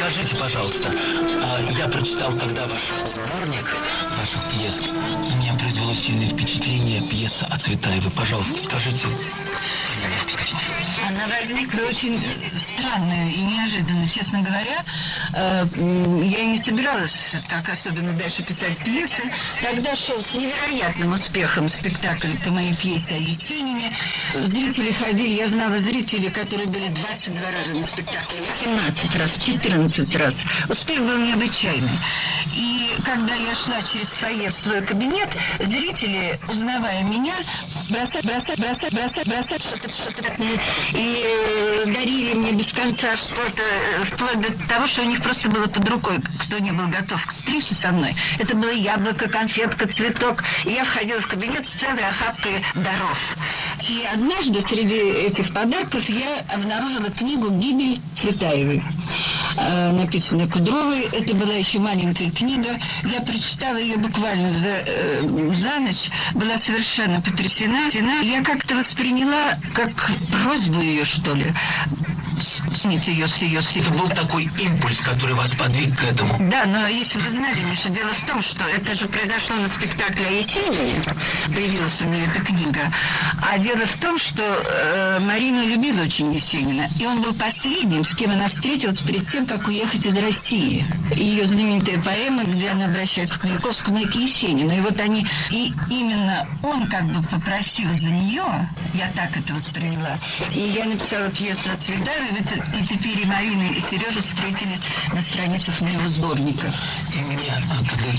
Скажите, пожалуйста, я прочитал тогда ваш сборник ваших пьес. На меня произвело сильное впечатление пьеса о Цветаевой. Пожалуйста, скажите. Она возникла очень странно и неожиданно, честно говоря. Я не собиралась так особенно дальше писать пьесы. Тогда шел с невероятным успехом спектакль по моей пьесе о Есенине. Зрители ходили, я знала зрителей, которые были 22 раза на спектакле, 17 раз, 14 раз. Успех был необычайный. И когда я шла через фойе в свой кабинет, зрители, узнавая меня, бросали что-то и дарили мне без конца что-то, вплоть до того, что у них просто было под рукой, кто не был готов к встрече со мной. Это было яблоко, конфетка, цветок. И я входила в кабинет с целой охапкой даров. И однажды среди этих подарков я обнаружила книгу «Гибель Цветаевой», написанную Кудровой. Это была еще маленькая книга. Я прочитала ее буквально за ночь, была совершенно потрясена. Я как-то восприняла как просьбу ее, что ли. Снимите ее с ее... Это был такой импульс, который вас подвиг к этому. Да, но если вы знали, Миша, дело в том, что это же произошло на спектакле о Есенине, появилась у нее эта книга. А дело в том, что Марина любила очень Есенина, и он был последним, с кем она встретилась перед тем, как уехать из России. Ее знаменитая поэма, где она обращается к Маяковскому и к Есенину. И вот они... И именно он как бы попросил за нее, я так это восприняла, и я написала пьесу о Цветаевой, и теперь и Марина, и Сережа встретились на страницах моего сборника. И меня, когда